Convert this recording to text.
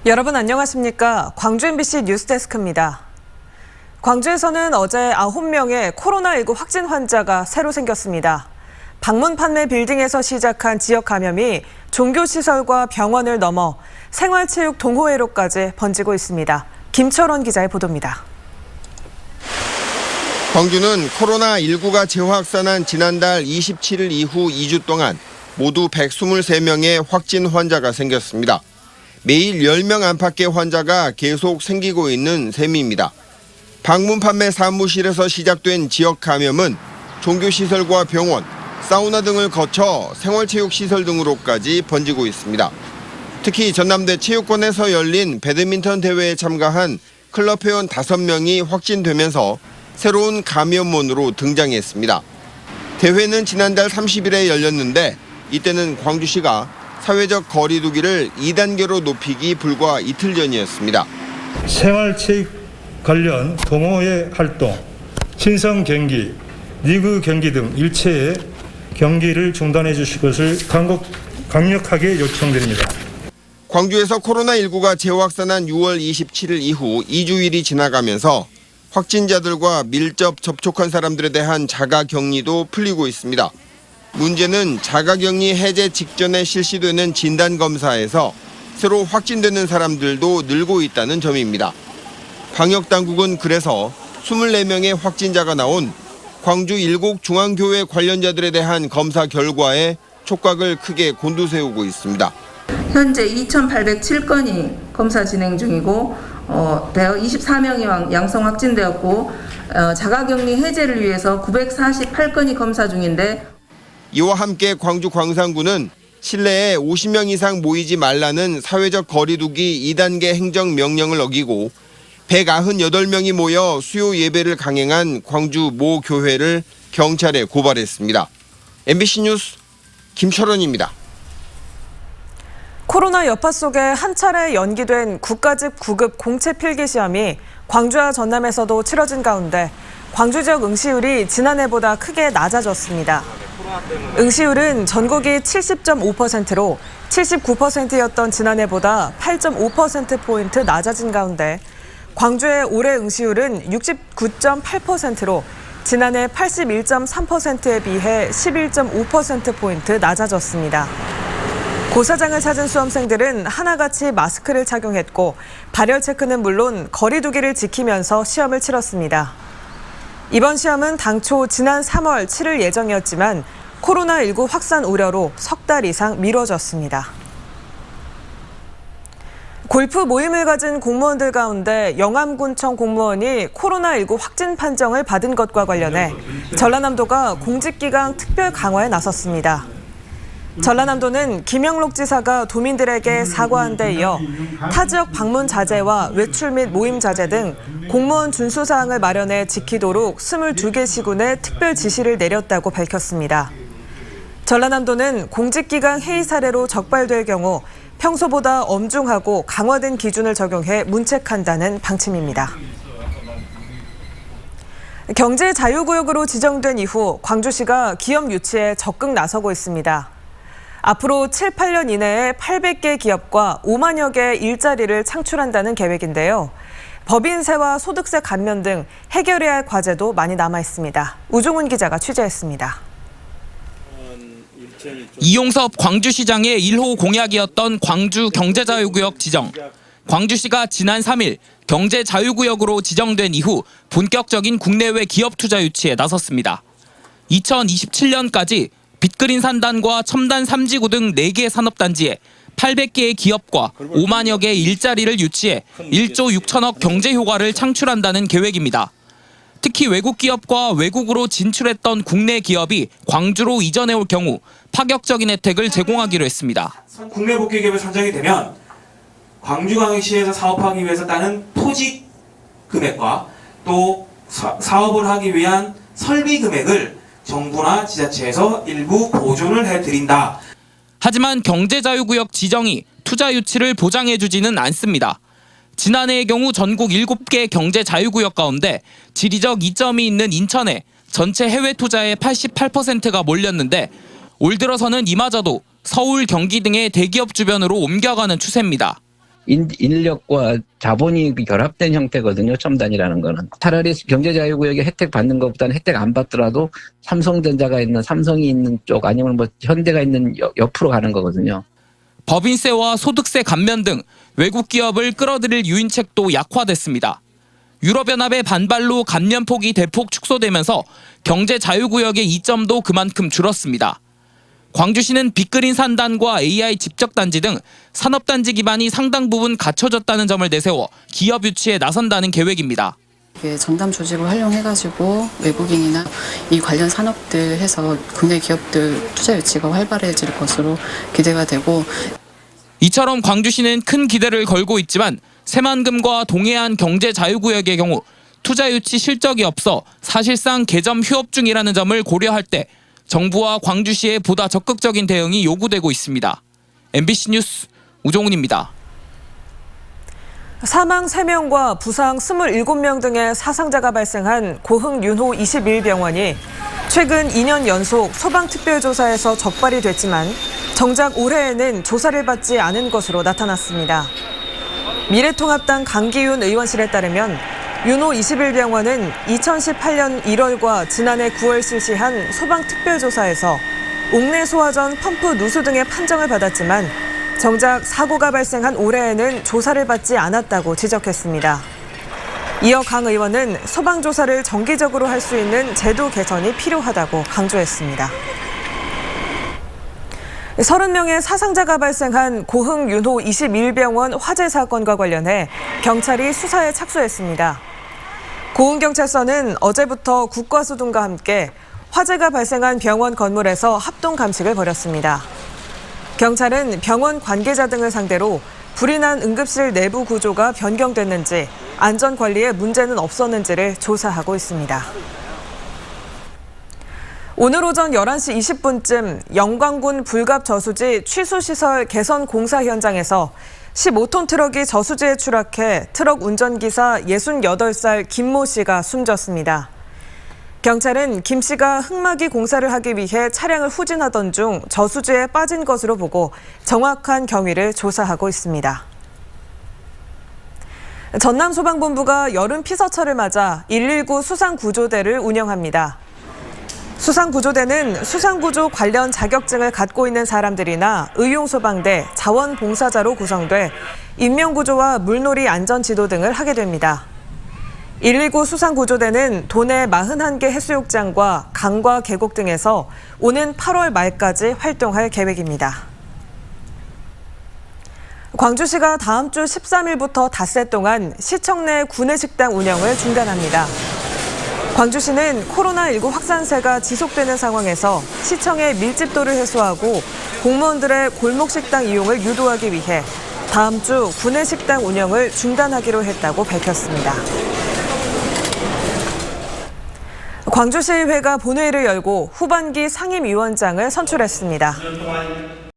여러분 안녕하십니까? 광주 MBC 뉴스데스크입니다. 광주에서는 어제 9명의 코로나19 확진 환자가 새로 생겼습니다. 방문 판매 빌딩에서 시작한 지역 감염이 종교시설과 병원을 넘어 생활체육 동호회로까지 번지고 있습니다. 김철원 기자의 보도입니다. 광주는 코로나19가 재확산한 지난달 27일 이후 2주 동안 모두 123명의 확진 환자가 생겼습니다. 매일 10명 안팎의 환자가 계속 생기고 있는 셈입니다. 방문 판매 사무실에서 시작된 지역 감염은 종교시설과 병원, 사우나 등을 거쳐 생활체육시설 등으로까지 번지고 있습니다. 특히 전남대 체육관에서 열린 배드민턴 대회에 참가한 클럽 회원 5명이 확진되면서 새로운 감염원으로 등장했습니다. 대회는 지난달 30일에 열렸는데 이때는 광주시가 사회적 거리 두기를 2단계로 높이기 불과 이틀 전이었습니다. 생활체육 관련 동호회 활동, 친선 경기, 리그 경기 등 일체의 경기를 중단해 주실 것을 강력하게 요청드립니다. 광주에서 코로나19가 재확산한 6월 27일 이후 2주일이 지나가면서 확진자들과 밀접 접촉한 사람들에 대한 자가격리도 풀리고 있습니다. 문제는 자가격리 해제 직전에 실시되는 진단검사에서 새로 확진되는 사람들도 늘고 있다는 점입니다. 방역당국은 그래서 24명의 확진자가 나온 광주 7중앙교회 관련자들에 대한 검사 결과에 촉각을 크게 곤두세우고 있습니다. 현재 2,807건이 검사 진행 중이고 대여 24명이 양성 확진되었고 자가격리 해제를 위해서 948건이 검사 중인데 이와 함께 광주 광산구는 실내에 50명 이상 모이지 말라는 사회적 거리 두기 2단계 행정명령을 어기고 198명이 모여 수요 예배를 강행한 광주 모 교회를 경찰에 고발했습니다. MBC 뉴스 김철원입니다. 코로나 여파 속에 한 차례 연기된 국가직 9급 공채 필기시험이 광주와 전남에서도 치러진 가운데 광주 지역 응시율이 지난해보다 크게 낮아졌습니다. 응시율은 전국이 70.5%로 79%였던 지난해보다 8.5%포인트 낮아진 가운데 광주의 올해 응시율은 69.8%로 지난해 81.3%에 비해 11.5%포인트 낮아졌습니다. 고사장을 찾은 수험생들은 하나같이 마스크를 착용했고 발열 체크는 물론 거리 두기를 지키면서 시험을 치렀습니다. 이번 시험은 당초 지난 3월 7일 예정이었지만 코로나19 확산 우려로 석 달 이상 미뤄졌습니다. 골프 모임을 가진 공무원들 가운데 영암군청 공무원이 코로나19 확진 판정을 받은 것과 관련해 전라남도가 공직기강 특별 강화에 나섰습니다. 전라남도는 김영록 지사가 도민들에게 사과한 데 이어 타 지역 방문 자제와 외출 및 모임 자제 등 공무원 준수 사항을 마련해 지키도록 22개 시군에 특별 지시를 내렸다고 밝혔습니다. 전라남도는 공직기강 해이 사례로 적발될 경우 평소보다 엄중하고 강화된 기준을 적용해 문책한다는 방침입니다. 경제 자유구역으로 지정된 이후 광주시가 기업 유치에 적극 나서고 있습니다. 앞으로 7, 8년 이내에 800개 기업과 5만여 개의 일자리를 창출한다는 계획인데요. 법인세와 소득세 감면 등 해결해야 할 과제도 많이 남아 있습니다. 우종훈 기자가 취재했습니다. 이용섭 광주시장의 1호 공약이었던 광주 경제자유구역 지정. 광주시가 지난 3일 경제자유구역으로 지정된 이후 본격적인 국내외 기업 투자 유치에 나섰습니다. 2027년까지 빅그린 산단과 첨단 3지구 등 4개 산업단지에 800개의 기업과 5만여 개의 일자리를 유치해 1조 6천억 경제 효과를 창출한다는 계획입니다. 특히 외국 기업과 외국으로 진출했던 국내 기업이 광주로 이전해 올 경우 파격적인 혜택을 제공하기로 했습니다. 국내 복귀 기업이 선정이 되면 광주광역시에서 사업하기 위해서 따는 토지 금액과 또 사업을 하기 위한 설비 금액을 정부나 지자체에서 일부 보존을 해드린다. 하지만 경제자유구역 지정이 투자 유치를 보장해주지는 않습니다. 지난해의 경우 전국 7개 경제자유구역 가운데 지리적 이점이 있는 인천에 전체 해외 투자의 88%가 몰렸는데 올 들어서는 이마저도 서울, 경기 등의 대기업 주변으로 옮겨가는 추세입니다. 인력과 자본이 결합된 형태거든요. 첨단이라는 거는. 차라리 경제자유구역에 혜택 받는 것보다는 혜택 안 받더라도 삼성전자가 있는 삼성이 있는 쪽 아니면 뭐 현대가 있는 옆으로 가는 거거든요. 법인세와 소득세 감면 등 외국 기업을 끌어들일 유인책도 약화됐습니다. 유럽연합의 반발로 감면폭이 대폭 축소되면서 경제자유구역의 이점도 그만큼 줄었습니다. 광주시는 빅그린 산단과 AI 집적단지 등 산업단지 기반이 상당 부분 갖춰졌다는 점을 내세워 기업 유치에 나선다는 계획입니다. 전담 조직을 활용해가지고 외국인이나 이 관련 산업들 해서 국내 기업들 투자 유치가 활발해질 것으로 기대가 되고, 이처럼 광주시는 큰 기대를 걸고 있지만 새만금과 동해안 경제자유구역의 경우 투자 유치 실적이 없어 사실상 개점 휴업 중이라는 점을 고려할 때 정부와 광주시의 보다 적극적인 대응이 요구되고 있습니다. MBC 뉴스 우종훈입니다. 사망 3명과 부상 27명 등의 사상자가 발생한 고흥 윤호 21병원이 최근 2년 연속 소방특별조사에서 적발이 됐지만 정작 올해에는 조사를 받지 않은 것으로 나타났습니다. 미래통합당 강기윤 의원실에 따르면 윤호 21병원은 2018년 1월과 지난해 9월 실시한 소방특별조사에서 옥내 소화전 펌프 누수 등의 판정을 받았지만 정작 사고가 발생한 올해에는 조사를 받지 않았다고 지적했습니다. 이어 강 의원은 소방조사를 정기적으로 할 수 있는 제도 개선이 필요하다고 강조했습니다. 30명의 사상자가 발생한 고흥 윤호 21병원 화재 사건과 관련해 경찰이 수사에 착수했습니다. 고흥경찰서는 어제부터 국과수등과 함께 화재가 발생한 병원 건물에서 합동 감식을 벌였습니다. 경찰은 병원 관계자 등을 상대로 불이 난 응급실 내부 구조가 변경됐는지 안전관리에 문제는 없었는지를 조사하고 있습니다. 오늘 오전 11시 20분쯤 영광군 불갑저수지 취수시설 개선 공사 현장에서 15톤 트럭이 저수지에 추락해 트럭 운전기사 68살 김모 씨가 숨졌습니다. 경찰은 김 씨가 흙막이 공사를 하기 위해 차량을 후진하던 중 저수지에 빠진 것으로 보고 정확한 경위를 조사하고 있습니다. 전남소방본부가 여름 피서철을 맞아 119 수상구조대를 운영합니다. 수상구조대는 수상구조 관련 자격증을 갖고 있는 사람들이나 의용소방대, 자원봉사자로 구성돼 인명구조와 물놀이 안전지도 등을 하게 됩니다. 119 수상구조대는 도내 41개 해수욕장과 강과 계곡 등에서 오는 8월 말까지 활동할 계획입니다. 광주시가 다음 주 13일부터 닷새 동안 시청 내 구내식당 운영을 중단합니다. 광주시는 코로나19 확산세가 지속되는 상황에서 시청의 밀집도를 해소하고 공무원들의 골목식당 이용을 유도하기 위해 다음 주 구내식당 운영을 중단하기로 했다고 밝혔습니다. 광주시의회가 본회의를 열고 후반기 상임위원장을 선출했습니다.